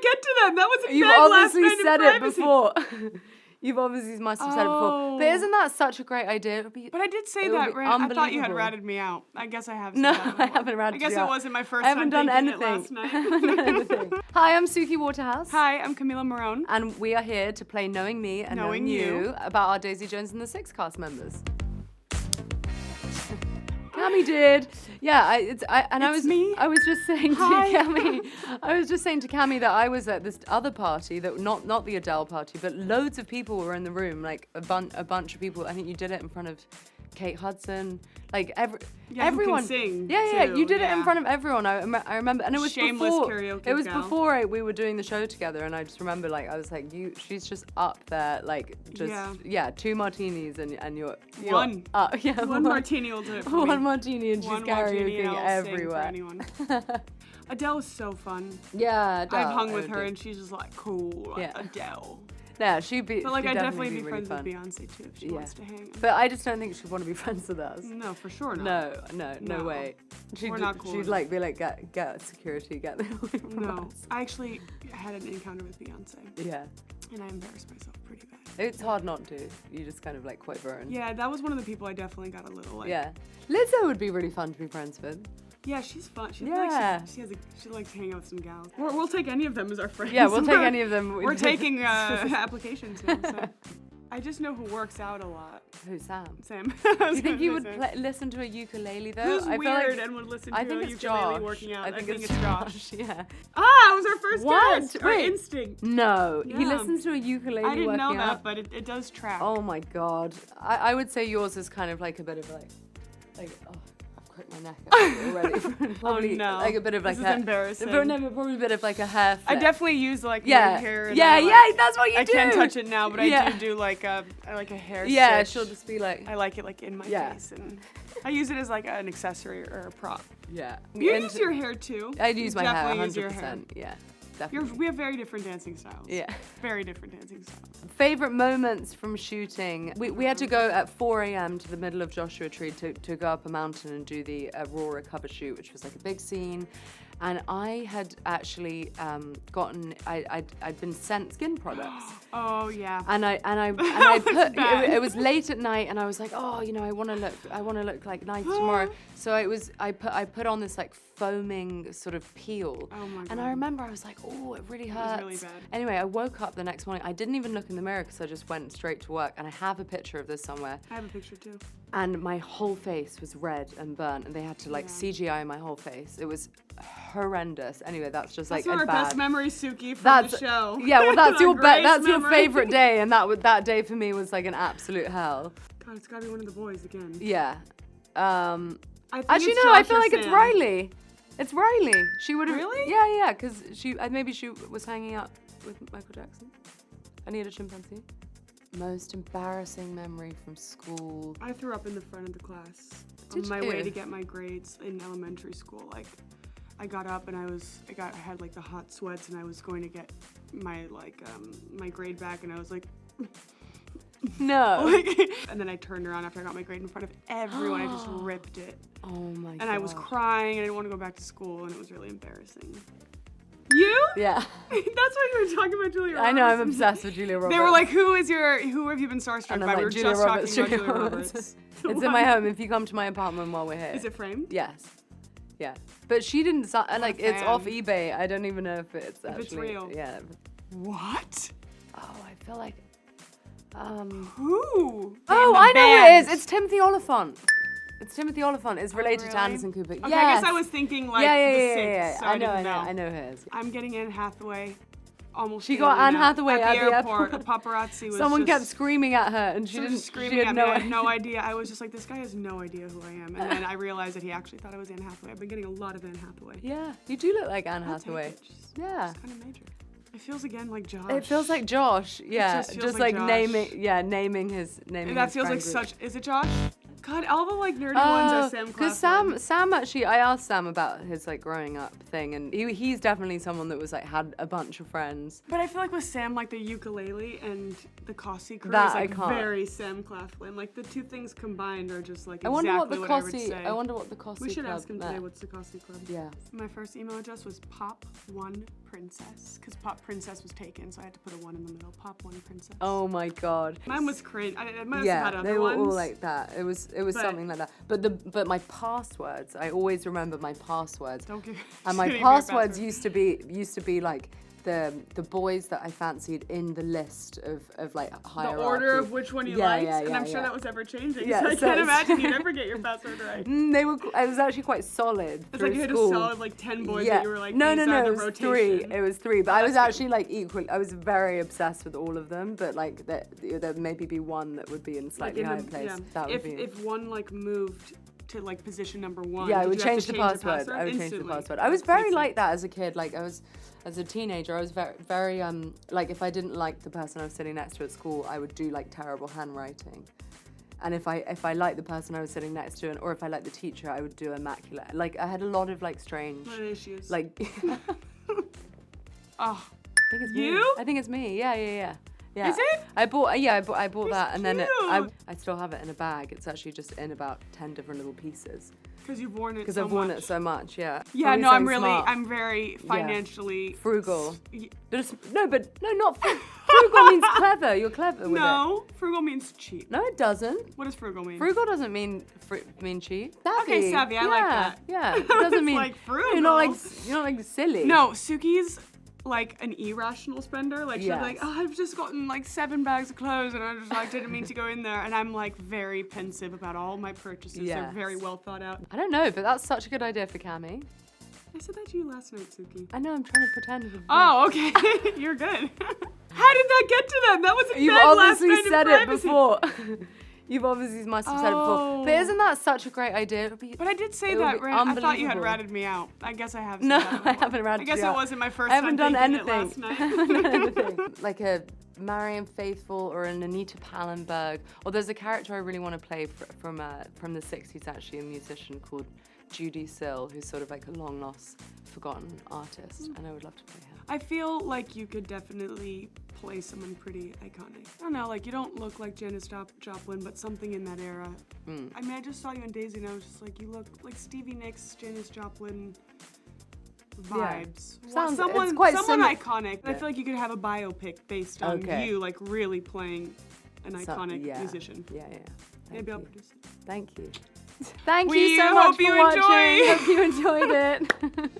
get to them. That was a You've bad obviously last night said in it privacy. before. You've obviously must have said it before. But isn't that such a great idea? But I did say that, right? I thought you had ratted me out. I guess I have said No, that before. I haven't ratted you out. I guess it wasn't my first I haven't time done thinking anything. it last night. Hi, I'm Suki Waterhouse. Hi, I'm Camila Morrone. And we are here to play Knowing Me and Knowing You about our Daisy Jones and the Six cast members. Cami did. Yeah, I was just saying to Cami, that I was at this other party that not the Adele party, but loads of people were in the room, like a bunch of people. I think you did it in front of Kate Hudson, like everyone. Who can sing You did it in front of everyone. I remember, and it was Shameless before. Karaoke It was gal. before we were doing the show together, and I just remember, like, I was like, she's just up there, like, just 2 martinis, and you're one. One martini will do it for me. One martini, and she's karaokeing everywhere. Adele was so fun. Yeah, Adele, I've hung with her, and she's just like cool. Yeah. Adele. Yeah, she'd be. But like, I'd definitely be really friends fun. with Beyonce too if she wants to hang. But I just don't think she'd want to be friends with us. No, for sure not. No way. We're not cool. She'd like be like, get security, get them away from us. I actually had an encounter with Beyonce. Yeah. And I embarrassed myself pretty bad. It's hard not to. You just kind of like quite burn. Yeah, that was one of the people I definitely got a little like. Yeah. Lizzo would be really fun to be friends with. Yeah, she's fun. She likes to hang out with some gals. We'll take any of them as our friends. Yeah, we'll take any of them. We're taking applications now. So. I just know who works out a lot. Who's Sam? Sam. Do you think you would listen to a ukulele though? Who's I weird feel and would listen to I think a it's ukulele Josh. working out? I think it's Josh. Yeah. It was our first What? guest. Our Wait. instinct. No, Yeah. he listens to a ukulele. I didn't know working that, out. but it does track. Oh my god. I would say yours is kind of like a bit of like I've cracked my neck already. Probably no. like a bit of like this is embarrassing. Probably a bit of like a hair flip. I definitely use like my hair. And That's what you do. I can't touch it now, but I do like a hair. Yeah, stitch. she'll just be like. I like it like in my face, and I use it as like an accessory or a prop. Yeah. You use your hair too. I use my hair 100%. Use your hair. Yeah. Definitely. We have very different dancing styles. Yeah. Very different dancing styles. Favorite moments from shooting? We had to go at 4 a.m. to the middle of Joshua Tree to go up a mountain and do the Aurora cover shoot, which was like a big scene. And I had actually I'd been sent skin products. Oh yeah. And I put it was late at night, and I was like, oh, I want to look like nice tomorrow. So I put on this like foaming sort of peel. Oh my god. And I remember I was like, oh, it really hurts. It was really bad. Anyway, I woke up the next morning. I didn't even look in the mirror because I just went straight to work. And I have a picture of this somewhere. I have a picture too. And my whole face was red and burnt, and they had to like CGI my whole face. It was horrendous. Anyway, that's just like one of bad. our best memories, Suki, from the show. Yeah, well, that's your that's your memory. favorite day, and that day for me was like an absolute hell. God, it's gotta be one of the boys again. Yeah. Actually, no, I feel like it's Riley. It's Riley. She would have. Really? Yeah, because maybe she was hanging out with Michael Jackson. I need a chimpanzee. Most embarrassing memory from school. I threw up in the front of the class Did on my you? way to get my grades in elementary school. Like, I got up and I had like the hot sweats, and I was going to get my my grade back, and I was like. No. And then I turned around after I got my grade in front of everyone. I just ripped it. Oh my god. And I was crying, and I didn't want to go back to school, and it was really embarrassing. You? Yeah. That's why you were talking about Julia Roberts. I know, I'm obsessed with Julia Roberts. They were like, who have you been starstruck And I'm by? like, We were Julia just Roberts, talking about Julia Julia Roberts. Roberts. It's in my home if you come to my apartment while we're here. Is it framed? Yes. Yeah. But she didn't, like, it's fan. off eBay. I don't even know if it's actually. If it's real. Yeah. What? Oh, I feel like. Who? Oh, I know who it is. It's Timothy Oliphant. It's Timothy Oliphant. It's related to Anderson Cooper. Okay, Yes. I guess I was thinking like the Six, so I know who it is. I'm getting Anne Hathaway. Almost. She got Anne Hathaway at the airport. A paparazzi was. Someone just kept screaming at her, and she didn't. Screaming at me. I had no idea. I was just like, this guy has no idea who I am. And then I realized that he actually thought I was Anne Hathaway. I've been getting a lot of Anne Hathaway. Yeah, you do look like Anne Hathaway. Yeah. It's kind of major. It feels again like Josh. It feels like Josh. Yeah, just feels like like Josh. naming his name. That feels like such. Is it Josh? God, all the like nerdy ones are Sam Because Claflin. Sam actually, I asked Sam about his like growing up thing, and he's definitely someone that was like had a bunch of friends. But I feel like with Sam, like the ukulele and the Cossie crew That is like I can't. very Sam Claflin. Like the two things combined are just like I exactly wonder what the what I would Cossie. say. I wonder what the Cossie. We should Club ask him meant. today. What's the Cossie Club? Yeah. My first email address was Pop1Princess because Pop Princess was taken, so I had to put a 1 in the middle. Pop1Princess. Oh my god. Mine was cringe. I might have Yeah, had other they were ones. all like that. It was something like that. But my passwords, I always remember my passwords. Don't give. And my just giving me your passwords password. used to be like the boys that I fancied in the list of like The hierarchy. order of which one you liked, and I'm sure that was ever changing. Yeah, so I so can't it's- imagine you'd ever get your password right. They were. I was actually quite solid. It's through like you had a school. solid like 10 boys Yeah. that you were like, no, these no, are no. the It was rotation. 3. It was 3. But I was that's actually like equal. I was very obsessed with all of them. But like there maybe be one that would be in slightly higher place. Yeah. That would be. If one like moved to like position number 1. Yeah, I did would you have change to the change password. I would change the Instantly. password. I was very Makes like sense. that as a kid. Like as a teenager, I was very like if I didn't like the person I was sitting next to at school, I would do like terrible handwriting. And if I liked the person I was sitting next to, or if I liked the teacher, I would do immaculate. Like I had a lot of like strange, What issues? like. Oh, I think it's me. You? I think it's me. Yeah. Yeah. Is it? I bought that, and then cute. I still have it in a bag. It's actually just in about 10 different little pieces. because you've worn it. Because so I've worn much. it so much, yeah. Yeah, Probably no, I'm saying really, smart. I'm very financially frugal. Y- But not frugal means clever. You're clever with it. No, frugal means cheap. No, it doesn't. What does frugal mean? Frugal doesn't mean cheap. Savvy. Okay, savvy, I like that. Yeah, it doesn't It's mean like You're not frugal. like silly. No, Suki's like an irrational spender. Like she'll be like, Yes. oh, I've just gotten like 7 bags of clothes, and I just like didn't mean to go in there. And I'm like very pensive about all my purchases. They're Yes. very well thought out. I don't know, but that's such a good idea for Cami. I said that to you last night, Suki. I know. I'm trying to pretend. With Oh, okay. You're good. How did that get to them? That was in You've bed last obviously night in said it privacy. before. You've obviously must have said it before. But Oh. isn't that such a great idea? It would be, But I did say it would that, be right? I thought you had unbelievable. ratted me out. I guess I have. Said No, that I before. haven't ratted I guess you it out. wasn't my first I haven't time done thinking anything. it last I haven't night. done anything. Like a Marion Faithfull or an Anita Pallenberg. Or there's a character I really want to play from the 60s, actually, a musician called Judy Sill, who's sort of like a long lost, forgotten artist. And I would love to play her. I feel like you could definitely play someone pretty iconic. I don't know, like you don't look like Janis Joplin, but something in that era. I mean, I just saw you in Daisy and I was just like, you look like Stevie Nicks, Janis Joplin vibes. Sounds- someone it's quite someone simi- iconic. I Yeah. feel like you could have a biopic based on Okay. you, like really playing an iconic yeah. musician. Yeah. Maybe I'll you. produce it. Thank you. Thank We you so much hope for you watching. enjoy. Hope you enjoyed it.